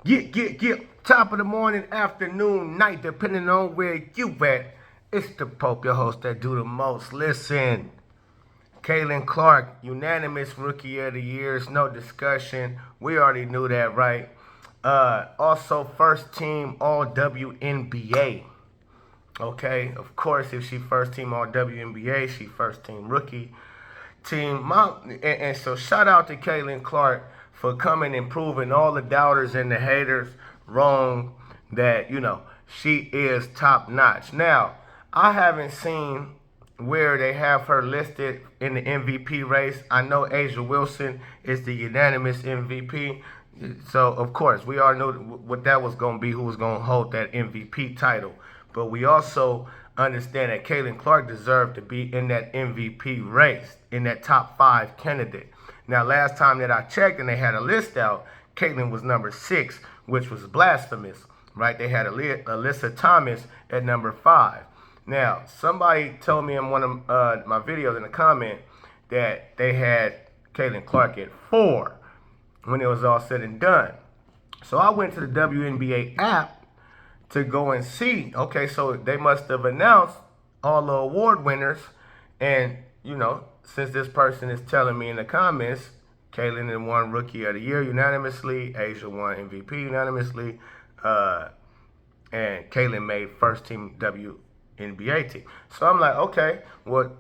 Get. Top of the morning, afternoon, night, depending on where you at. It's the Pope, your host that do the most. Listen, Kaylin Clark, unanimous Rookie of the Year. It's no discussion. We already knew that, right? Also, first team All WNBA. Okay, of course, if she first team All WNBA, she first team Rookie team. And so shout out to Kaylin Clark for coming and proving all the doubters and the haters wrong that, she is top notch. Now, I haven't seen where they have her listed in the MVP race. I know Asia Wilson is the unanimous MVP. So, of course, we all knew what that was going to be, who was going to hold that MVP title. But we also understand that Caitlin Clark deserved to be in that MVP race, in that top 5 candidate. Now, last time that I checked and they had a list out, Caitlin was number 6, which was blasphemous, right? They had Alyssa Thomas at number 5. Now, somebody told me in one of my videos in the comment that they had Caitlin Clark at 4 when it was all said and done. So I went to the WNBA app to go and see. Okay, so they must have announced all the award winners. And, since this person is telling me in the comments, Kaylin won Rookie of the Year unanimously, Asia won MVP unanimously, and Kaylin made first team WNBA team. So I'm like, okay, well,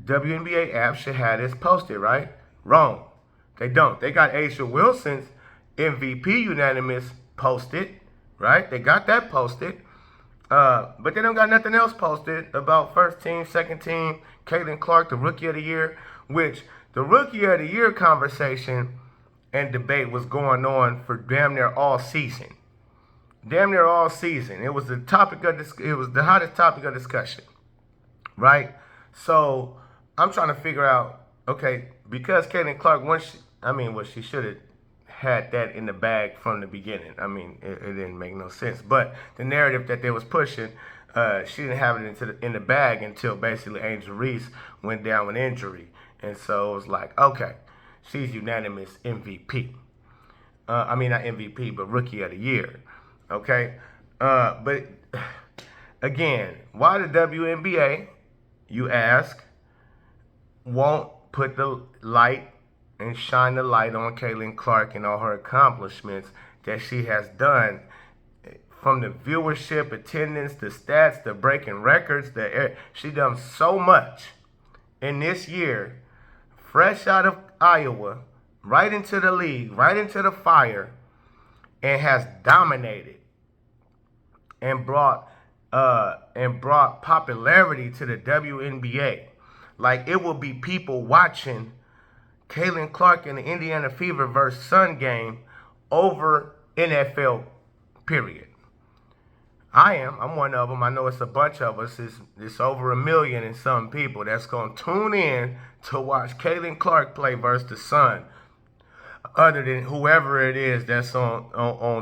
WNBA app should have this posted, right? Wrong. They don't. They got Asia Wilson's MVP unanimous posted, right? They got that posted. But they don't got nothing else posted about first team, second team, Caitlin Clark, the Rookie of the Year, which the Rookie of the Year conversation and debate was going on for damn near all season. Damn near all season. It was the it was the hottest topic of discussion, right? So I'm trying to figure out, okay, because Caitlin Clark, she should have had that in the bag from the beginning. I mean, it didn't make no sense. But the narrative that they was pushing, she didn't have it in the bag until basically Angel Reese went down with injury. And so it was like, okay, she's unanimous MVP. Not MVP, but Rookie of the Year. Okay? But again, why the WNBA, you ask, won't put the light and shine the light on Caitlin Clark and all her accomplishments that she has done, from the viewership, attendance, the stats, the breaking records. She done so much in this year, fresh out of Iowa, right into the league, right into the fire, and has dominated and brought popularity to the WNBA. Like, it will be people watching Caitlin Clark in the Indiana Fever versus Sun game over NFL, period. I'm one of them. I know it's a bunch of us. It's over 1 million and some people that's going to tune in to watch Caitlin Clark play versus the Sun, other than whoever it is that's on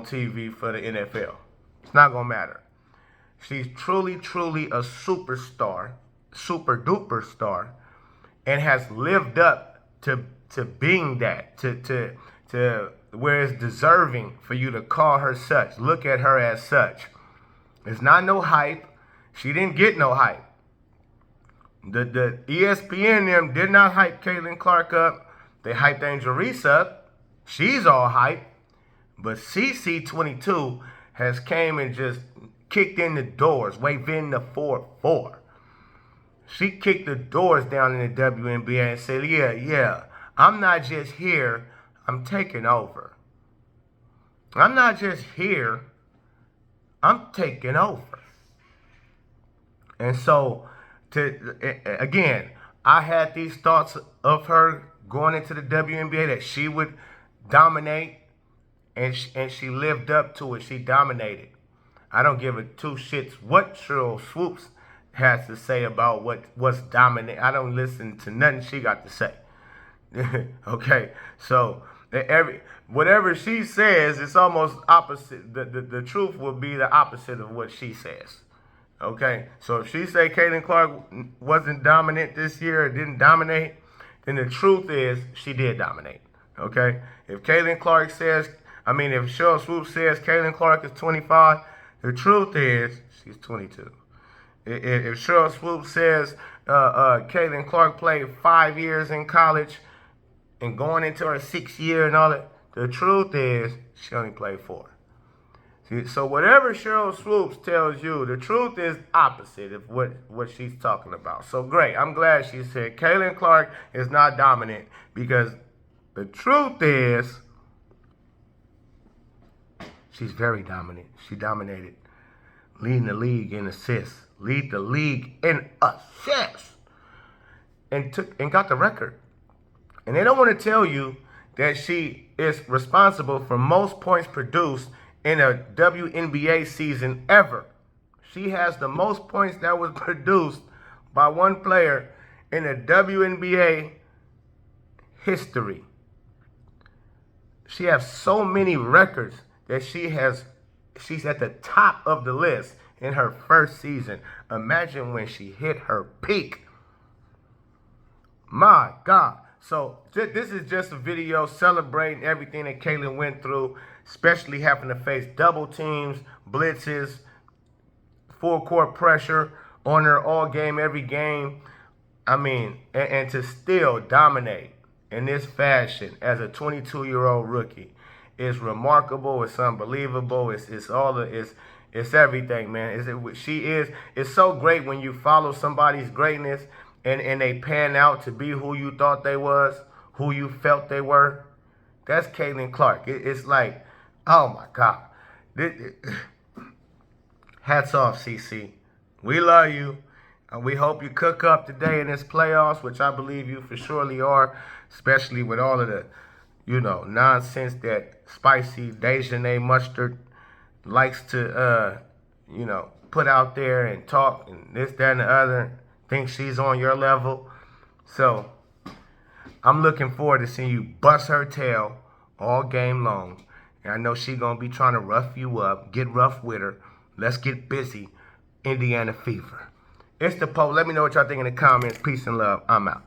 TV for the NFL. It's not going to matter. She's truly, truly a superstar, super duper star, and has lived up to being that, to where it's deserving for you to call her such. Look at her as such. It's not no hype. She didn't get no hype. The ESPN them did not hype Caitlin Clark up. They hyped Angel Reese up. She's all hype. But CC22 has came and just kicked in the doors, waving the 4-4. She kicked the doors down in the WNBA and said, yeah, I'm not just here, I'm taking over. I'm not just here, I'm taking over. And so, again, I had these thoughts of her going into the WNBA that she would dominate, and she lived up to it. She dominated. I don't give a two shits what Cheryl Swoops has to say about what's dominant. I don't listen to nothing she got to say. Okay, so whatever she says, it's almost opposite. The truth will be the opposite of what she says. Okay, so if she say Caitlin Clark wasn't dominant this year, or didn't dominate, then the truth is she did dominate. Okay, if Caitlin Clark says I mean, if Cheryl Swoops says Caitlin Clark is 25, the truth is she's 22. If Cheryl Swoops says Caitlin Clark played 5 years in college and going into her 6th year and all that, the truth is she only played 4. See, so whatever Cheryl Swoops tells you, the truth is opposite of what she's talking about. So great. I'm glad she said Caitlin Clark is not dominant, because the truth is she's very dominant. She dominated, leading the league in assists, lead the league in assists, and got the record. And they don't want to tell you that she is responsible for most points produced in a WNBA season ever. She has the most points that was produced by one player in a WNBA history. She has so many records that she's at the top of the list in her first season. Imagine when she hit her peak. My God. So this is just a video celebrating everything that Caitlin went through, especially having to face double teams, blitzes, full court pressure on her all game, every game. I mean, and to still dominate in this fashion as a 22-year-old rookie is remarkable. It's unbelievable. It's everything, man. It's so great when you follow somebody's greatness and they pan out to be who you thought they was, who you felt they were. That's Caitlin Clark. It's like, oh my God. Hats off, CC. We love you. And we hope you cook up today in this playoffs, which I believe you for surely are, especially with all of the, nonsense that spicy Dejanay Mustard likes to, put out there and talk and this, that, and the other. Think she's on your level. So I'm looking forward to seeing you bust her tail all game long. And I know she's going to be trying to rough you up. Get rough with her. Let's get busy. Indiana Fever. It's the Pope. Let me know what y'all think in the comments. Peace and love. I'm out.